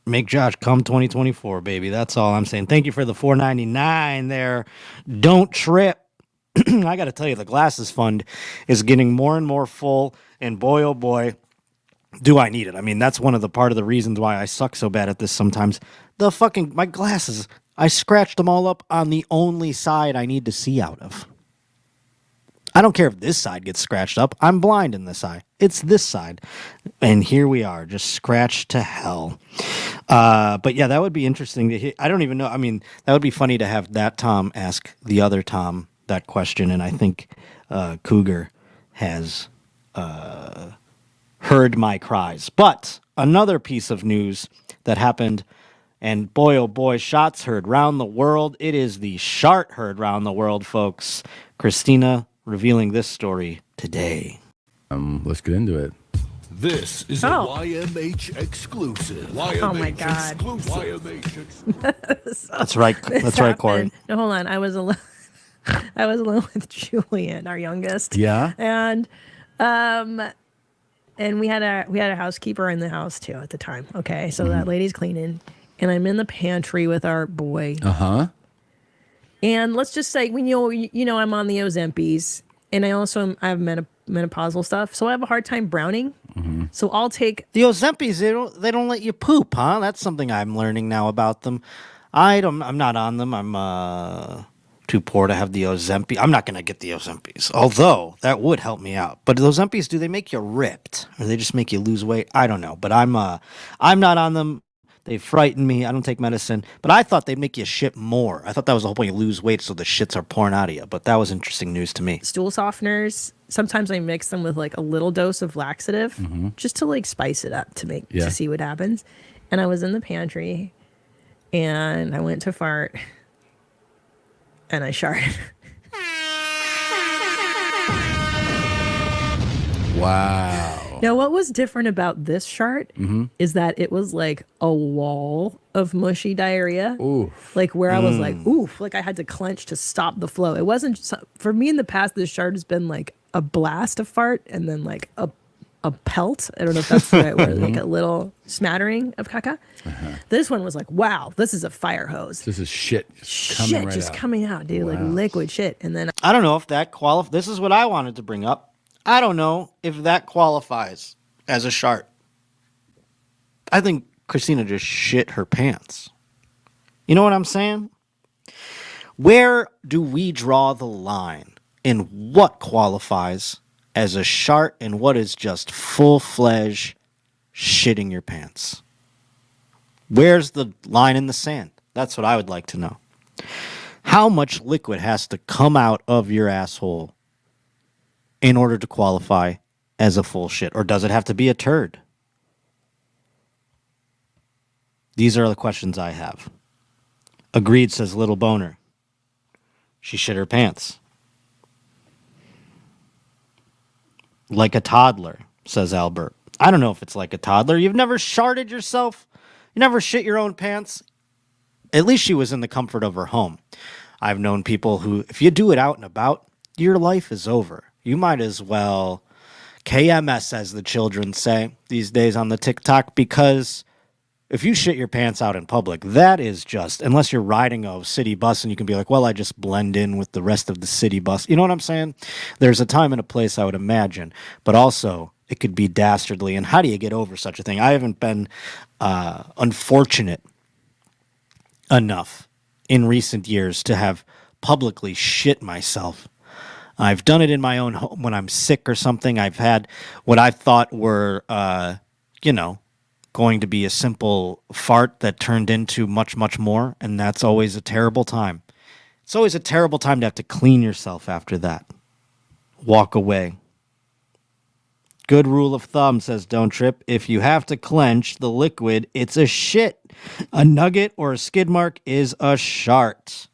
make Josh come 2024, baby. That's all I'm saying. Thank you for the $4.99 there. Don't Trip. I got to tell you, the Glasses Fund is getting more and more full, and boy, oh boy, do I need it. I mean, that's one of the part of the reasons why I suck so bad at this sometimes. My glasses, I scratched them all up on the only side I need to see out of. I don't care if this side gets scratched up. I'm blind in this eye. It's this side. And here we are, just scratched to hell. But yeah, that would be interesting to hear. I don't even know. I mean, that would be funny to have that Tom ask the other Tom that question. And I think Cougar has heard my cries. But another piece of news that happened, and boy, oh boy, shots heard round the world. It is the Shart heard round the world, folks. Christina revealing this story today. Let's get into it. This is a YMH exclusive. YMH Oh my God. Exclusive. YMH exclusive. That's right. That's right, Corey. No, hold on. I was alone. I was alone with Julian, our youngest. Yeah. And we had a housekeeper in the house too at the time. Okay, so that lady's cleaning, and I'm in the pantry with our boy. And let's just say we know I'm on the Ozempis, and I have menopausal stuff, so I have a hard time browning. So I'll take the Ozempis. They don't let you poop, huh? That's something I'm learning now about them. I'm not on them. I'm too poor to have the Ozempic. I'm not going to get the Ozempis, although that would help me out. But the Ozempis, do they make you ripped, or they just make you lose weight? I don't know. But I'm not on them. They frighten me. I don't take medicine. But I thought they'd make you shit more. I thought that was the whole point. You lose weight so the shits are pouring out of you. But that was interesting news to me. stool softeners. Sometimes I mix them with like a little dose of laxative just to like spice it up to see what happens. And I was in the pantry and I went to fart and I sharted. Wow. Now, what was different about this shart is that it was like a wall of mushy diarrhea. Oof. Like where I was like, oof, like I had to clench to stop the flow. It wasn't just, for me in the past, this shart has been like a blast of fart and then like a pelt. I don't know if that's the right word, like a little smattering of caca. This one was like, wow, this is a fire hose. This is shit coming right just out. coming out, dude, like liquid shit. And then I don't know if that qualifies. This is what I wanted to bring up. I don't know if that qualifies as a shart. I think Christina just shit her pants. You know what I'm saying? Where do we draw the line in what qualifies as a shart and what is just full-fledged shitting your pants? Where's the line in the sand? That's what I would like to know. How much liquid has to come out of your asshole in order to qualify as a full shit? Or does it have to be a turd? These are the questions I have. Agreed, says Little Boner. She shit her pants. Like a toddler, says Albert. I don't know if it's like a toddler. You've never sharted yourself? You never shit your own pants? At least she was in the comfort of her home. I've known people who, if you do it out and about, your life is over. You might as well KMS, as the children say these days on the TikTok, because if you shit your pants out in public, that is just, unless you're riding a city bus and you can be like, well, I just blend in with the rest of the city bus. You know what I'm saying? There's a time and a place, I would imagine, but also it could be dastardly. And how do you get over such a thing? I haven't been unfortunate enough in recent years to have publicly shit myself. I've done it in my own home when I'm sick or something. I've had what I thought were, going to be a simple fart that turned into much, much more. And that's always a terrible time. It's always a terrible time to have to clean yourself after that. Walk away. Good rule of thumb, says Don't Trip. If you have to clench the liquid, it's a shit. A nugget or a skid mark is a shart.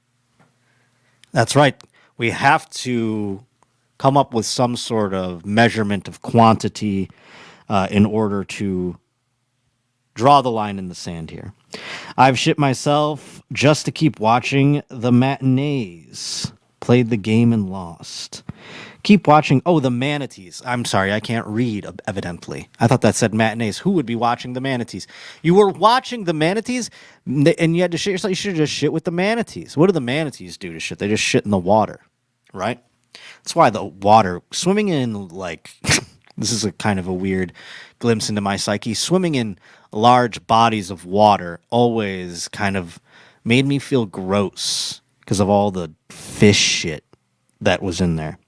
That's right. We have to come up with some sort of measurement of quantity in order to draw the line in the sand here. I've shit myself just to keep watching the matinees. Played the game and lost. Keep watching. Oh, the manatees. I'm sorry, I can't read, evidently. I thought that said matinees. Who would be watching the manatees? You were watching the manatees, and you had to shit yourself. You should have just shit with the manatees. What do the manatees do to shit? They just shit in the water, right? That's why the water, swimming in, like, this is a kind of a weird glimpse into my psyche. Swimming in large bodies of water always kind of made me feel gross because of all the fish shit that was in there.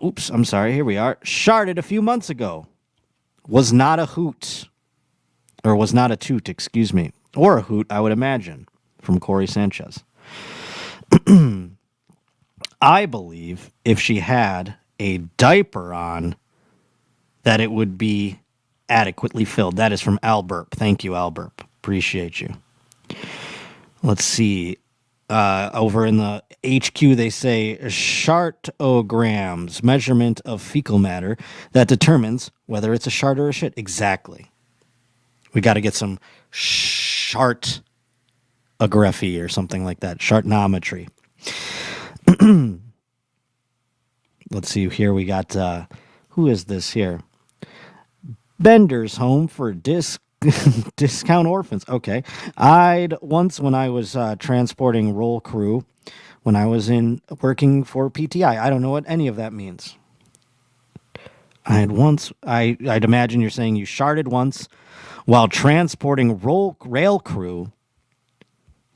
Oops, I'm sorry. Here we are. Sharted a few months ago. Was not a hoot. Or was not a toot, excuse me. Or a hoot, I would imagine. From Corey Sanchez. I believe if she had a diaper on, that it would be adequately filled. That is from Alberp. Thank you, Alberp. Appreciate you. Let's see. Over in the HQ, they say shartograms, measurement of fecal matter that determines whether it's a shart or a shit. Exactly. We got to get some shartography or something like that. Shartnometry. Let's see. Here we got, who is this here? Bender's Home for Discount Orphans. Okay. I'd once, when I was transporting roll crew, when I was working for PTI, I don't know what any of that means. I'd imagine you're saying you sharted once while transporting rail crew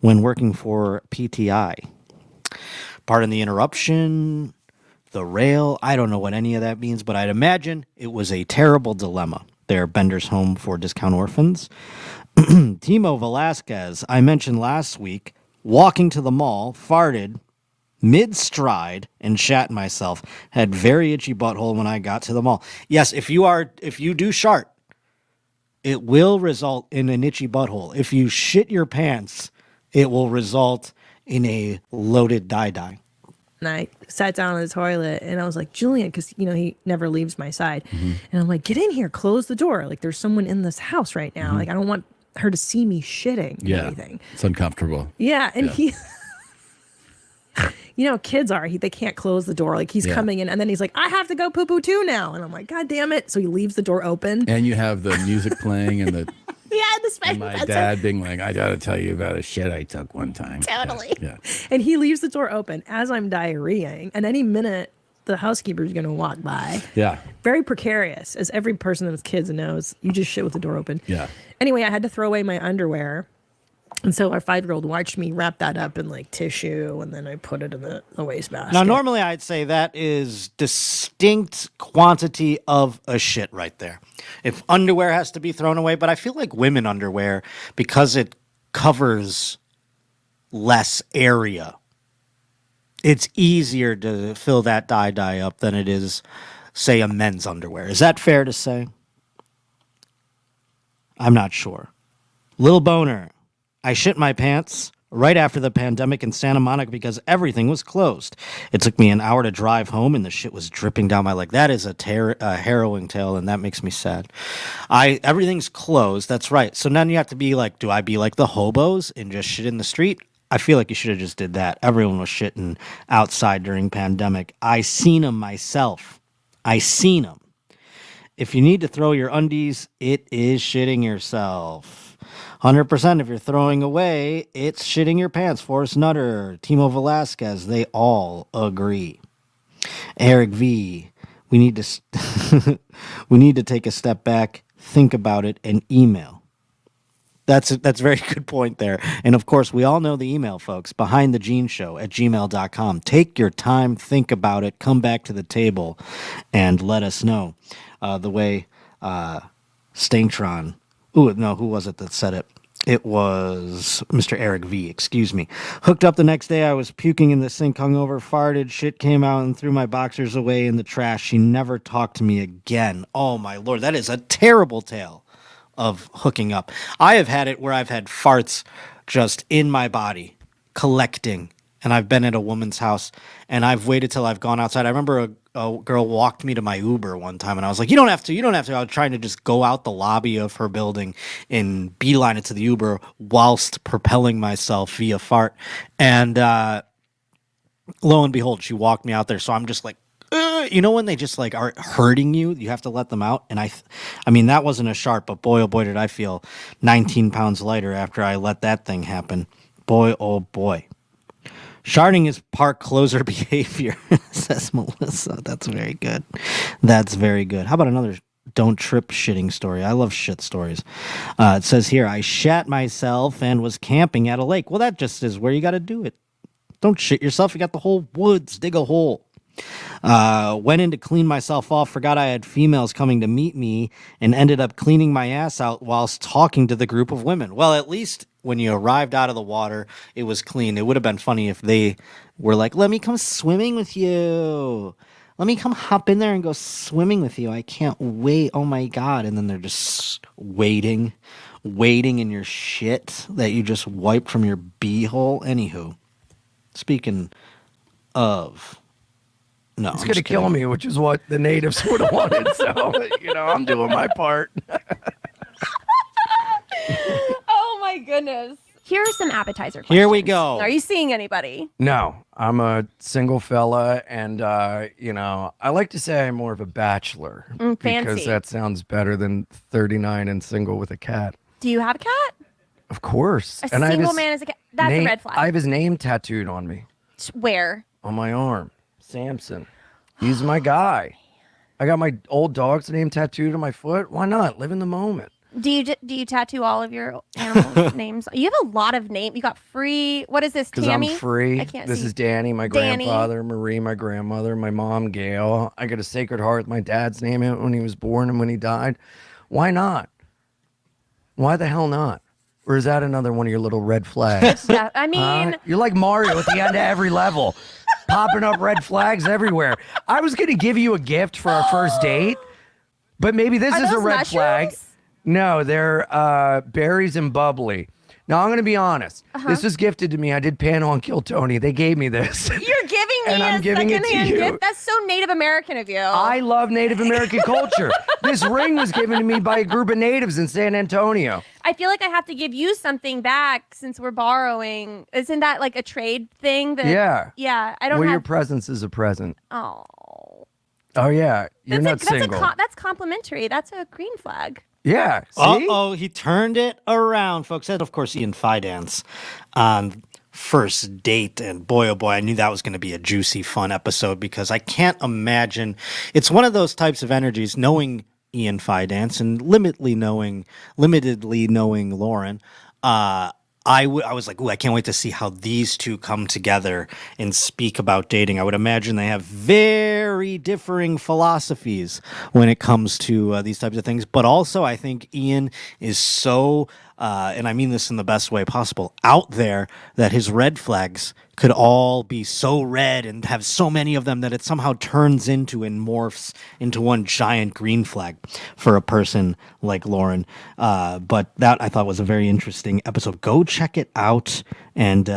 when working for PTI. Pardon the interruption. The rail, I don't know what any of that means, but I'd imagine it was a terrible dilemma. Their Bender's Home for Discount Orphans. Timo Velasquez, I mentioned last week, walking to the mall, farted mid-stride and shat myself. Had very itchy butthole when I got to the mall. Yes, if you do shart, it will result in an itchy butthole. If you shit your pants, it will result in a loaded die-die. And I sat down on the toilet and I was like, Julian, because, he never leaves my side. Mm-hmm. And I'm like, get in here, close the door. Like, there's someone in this house right now. Mm-hmm. Like, I don't want her to see me shitting or anything. It's uncomfortable. Yeah. And he, kids they can't close the door. Like, he's coming in and then he's like, I have to go poo-poo too now. And I'm like, God damn it. So he leaves the door open. And you have the music playing and the... and my dad being like, I gotta tell you about a shit I took one time. Totally. Yeah. And he leaves the door open as I'm diarrheaing. And any minute, the housekeeper's going to walk by. Yeah. Very precarious, as every person with kids knows. You just shit with the door open. Yeah. Anyway, I had to throw away my underwear. And so our 5-year-old watched me wrap that up in like tissue, and then I put it in the wastebasket. Now, normally I'd say that is distinct quantity of a shit right there. If underwear has to be thrown away, but I feel like women underwear, because it covers less area, it's easier to fill that die up than it is, say, a men's underwear. Is that fair to say? I'm not sure. Lil Boner. I shit my pants right after the pandemic in Santa Monica because everything was closed. It took me an hour to drive home, and the shit was dripping down my leg. That is a harrowing tale, and that makes me sad. Everything's closed. That's right. So now you have to be like, do I be like the hobos and just shit in the street? I feel like you should have just did that. Everyone was shitting outside during pandemic. I seen them myself. I seen them. If you need to throw your undies, it is shitting yourself. 100% if you're throwing away, it's shitting your pants. Forrest Nutter, Timo Velasquez, they all agree. Eric V, we need to take a step back, think about it, and email. That's a very good point there. And of course, we all know the email, folks, behindthegeneshow@gmail.com. Take your time, think about it, come back to the table, and let us know. The way Stangtron, who was it that said it? It was Mr. Eric V, excuse me. Hooked up the next day, I was puking in the sink, hungover, farted, shit came out and threw my boxers away in the trash. She never talked to me again. Oh my Lord, that is a terrible tale of hooking up. I have had it where I've had farts just in my body, collecting. And I've been at a woman's house and I've waited till I've gone outside. I remember a girl walked me to my Uber one time and I was like, you don't have to. I was trying to just go out the lobby of her building and beeline it to the Uber whilst propelling myself via fart. And lo and behold, she walked me out there. So I'm just like, you know, when they just like are hurting you, you have to let them out. And I mean, that wasn't a Shart, but boy, oh boy, did I feel 19 pounds lighter after I let that thing happen. Boy, oh boy. Sharting is park closer behavior, says Melissa. That's very good. That's very good. How about another don't trip shitting story? I love shit stories. It says here, I shat myself and was camping at a lake. Well, that just is where you got to do it. Don't shit yourself. You got the whole woods. Dig a hole. Went in to clean myself off, forgot I had females coming to meet me, and ended up cleaning my ass out whilst talking to the group of women. Well, at least when you arrived out of the water, it was clean. It would have been funny if they were like, let me come swimming with you. Let me come hop in there and go swimming with you. I can't wait. Oh my God. And then they're just waiting in your shit that you just wiped from your beehole. Anywho, speaking of... No, it's going to kill me, which is what the natives would have wanted. So, I'm doing my part. Oh, my goodness. Here are some appetizer questions. Here we go. Are you seeing anybody? No, I'm a single fella. And, I like to say I'm more of a bachelor. Fancy. Because that sounds better than 39 and single with a cat. Do you have a cat? Of course. A single man is a cat. That's a red flag. I have his name tattooed on me. Where? On my arm. Samson. He's my guy. I got my old dog's name tattooed on my foot. Why not? Live in the moment. Do you tattoo all of your animals' names? You have a lot of names. You got Free. What is this? Because Tammy? I'm free. I can't This see. is Danny, my Danny. grandfather, Marie, my grandmother, my mom, Gail. I got a Sacred Heart, my dad's name in it when he was born and when he died. Why not? Why the hell not? Or is that another one of your little red flags? Yeah, I mean, You're like Mario at the end of every level, popping up red flags everywhere. I was going to give you a gift for our first date, but maybe this Are is a those red flag. mushrooms? No, they're berries and bubbly. Now, I'm going to be honest. This was gifted to me. I did Panel and Kill Tony. They gave me this. you're giving me And I'm a giving it to secondhand you. gift. That's so Native American of you. I love Native American culture. This ring was given to me by a group of natives in San Antonio. I feel like I have to give you something back since we're borrowing. Isn't that like a trade thing? Yeah. Yeah. I don't Well, your have. presence is a present. Oh. Oh, yeah. You're not single. That's complimentary. That's a green flag. Yeah. See? Uh-oh, he turned it around, folks. And of course, Ian Fidance on first date. And boy, oh boy, I knew that was going to be a juicy, fun episode because I can't imagine. It's one of those types of energies, knowing Ian Fidance and limitedly knowing Lauren. I was like, ooh, I can't wait to see how these two come together and speak about dating. I would imagine they have very differing philosophies when it comes to these types of things. But also, I think Ian is so, and I mean this in the best way possible, out there that his red flags could all be so red and have so many of them that it somehow turns into and morphs into one giant green flag for a person like Lauren. But that I thought was a very interesting episode. Go check it out and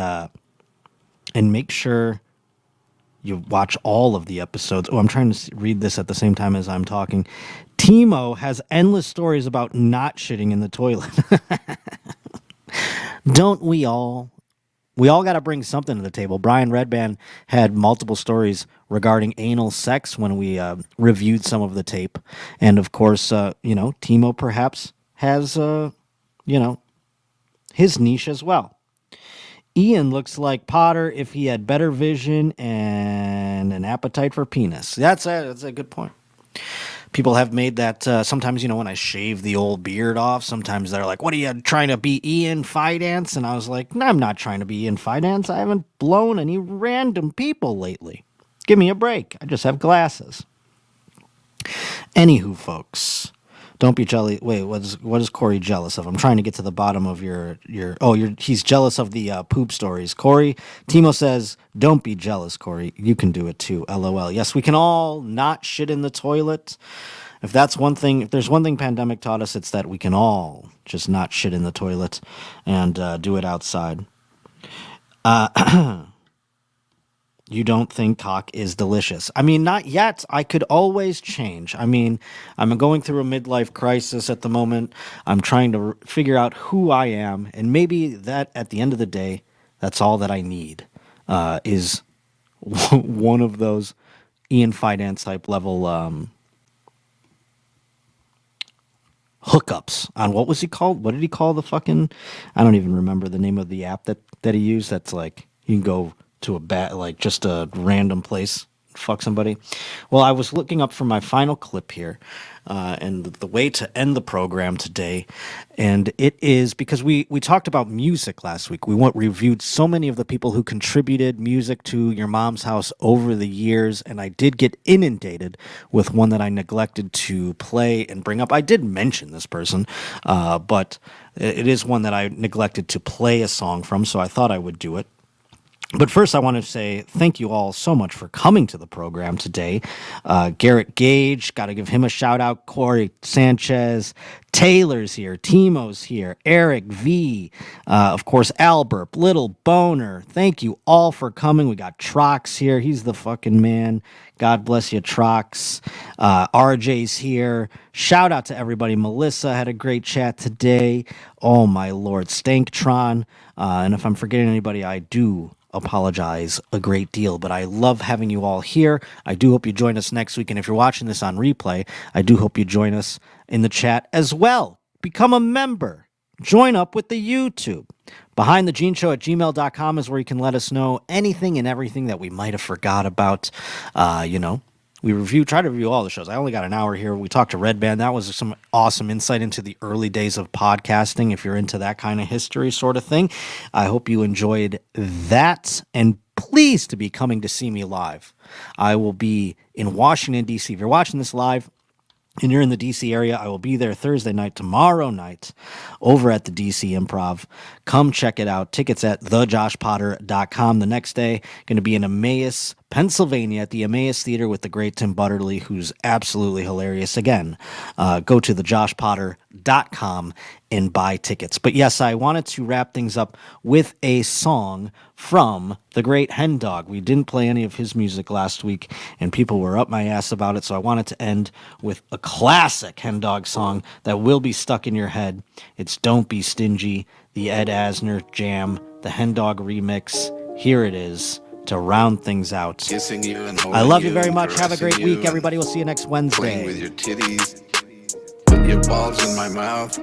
make sure you watch all of the episodes. Oh, I'm trying to read this at the same time as I'm talking. Timo has endless stories about not shitting in the toilet. Don't we all? We all got to bring something to the table. Brian Redban had multiple stories regarding anal sex when we reviewed some of the tape. And of course, Timo perhaps has, his niche as well. Ian looks like Potter if he had better vision and an appetite for penis. That's a good point. People have made that sometimes, when I shave the old beard off, sometimes they're like, what are you trying to be, Ian Fidance? And I was like, no, I'm not trying to be Ian Fidance. I haven't blown any random people lately. Give me a break. I just have glasses. Anywho, folks, Don't be jealous. Wait, what is Corey jealous of? I'm trying to get to the bottom of he's jealous of the poop stories. Corey, Timo says, don't be jealous, Corey. You can do it too. LOL. Yes, we can all not shit in the toilet. If there's one thing pandemic taught us, it's that we can all just not shit in the toilet and do it outside. You don't think cock is delicious? I mean, not yet. I could always change. I mean, I'm going through a midlife crisis at the moment. I'm trying to figure out who I am, and maybe that at the end of the day, that's all that I need is one of those Ian Fidance type level hookups on what was he called? What did he call the fucking? I don't even remember the name of the app that he used. That's like you can go to just a random place, fuck somebody. Well, I was looking up for my final clip here, and the way to end the program today, and it is because we talked about music last week. We reviewed so many of the people who contributed music to Your Mom's House over the years, and I did get inundated with one that I neglected to play and bring up. I did mention this person, but it is one that I neglected to play a song from, so I thought I would do it. But first, I want to say thank you all so much for coming to the program today. Garrett Gage, got to give him a shout out. Corey Sanchez, Taylor's here, Timo's here, Eric V, of course, Albert, Little Boner. Thank you all for coming. We got Trox here. He's the fucking man. God bless you, Trox. RJ's here. Shout out to everybody. Melissa had a great chat today. Oh, my Lord. Stanktron. And if I'm forgetting anybody, I do apologize a great deal, but I love having you all here. I do hope you join us next week, and if you're watching this on replay, I do hope you join us in the chat as well. Become a member. Join up with the YouTube. BehindTheGeneShow@gmail.com is where you can let us know anything and everything that we might have forgot about. We try to review all the shows. I only got an hour here. We talked to Redban. That was some awesome insight into the early days of podcasting, if you're into that kind of history sort of thing. I hope you enjoyed that, and pleased to be coming to see me live. I will be in Washington, D.C. If you're watching this live and you're in the D.C. area, I will be there Thursday night, tomorrow night, over at the D.C. Improv. Come check it out. Tickets at thejoshpotter.com. The next day, going to be in Emmaus, Pennsylvania, at the Emmaus Theater with the great Tim Butterly, who's absolutely hilarious. Again, go to thejoshpotter.com and buy tickets. But yes, I wanted to wrap things up with a song from the great Hen Dog. We didn't play any of his music last week, and people were up my ass about it, so I wanted to end with a classic Hen Dog song that will be stuck in your head. It's Don't Be Stingy, the Ed Asner jam, the Hen Dog remix. Here it is to round things out. I love you very much. Have a great week, everybody. We'll see you next Wednesday. Playing with your titties, put your balls in my mouth.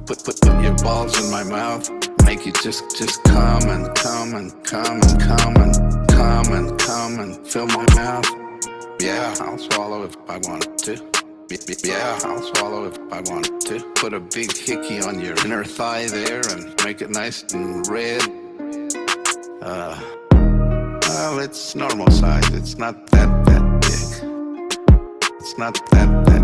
Put your balls in my mouth. Make you just come and come and come and come and come and come and fill my mouth. Yeah, I'll swallow if I wanted to. Yeah, I'll swallow if I wanted to. Put a big hickey on your inner thigh there and make it nice and red. Well, it's normal size. It's not that big. It's not that big.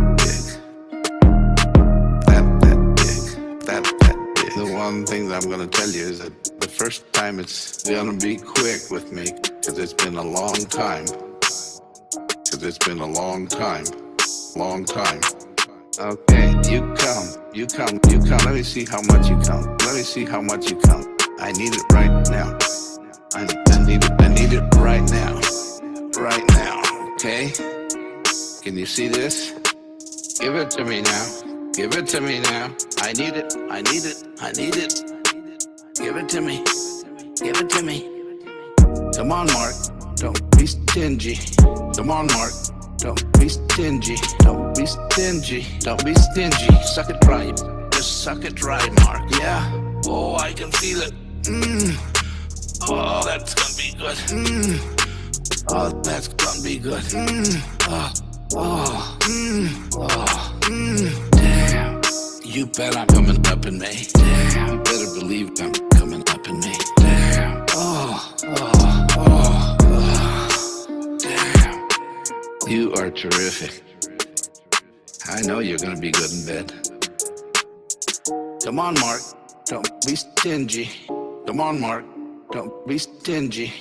The one thing that I'm going to tell you is that the first time it's going to be quick with me, because it's been a long time. Because it's been a long time. Long time. Okay, you come. Let me see how much you come. Let me see how much you come. I need it right now. I need it right now. Right now, okay? Can you see this? Give it to me now. Give it to me now. I need it. I need it. I need it. Give it to me. Give it to me. Come on, Mark. Don't be stingy. Come on, Mark. Don't be stingy. Don't be stingy. Don't be stingy. Suck it dry. Just suck it dry, Mark. Yeah. Oh, I can feel it. Oh, that's gonna be good. Oh, that's gonna be good. Damn. You bet I'm coming up in May. Damn. You better believe I'm coming up in May. Damn. Damn. You are terrific. I know you're gonna be good in bed. Come on, Mark. Don't be stingy. Come on, Mark. Don't be stingy.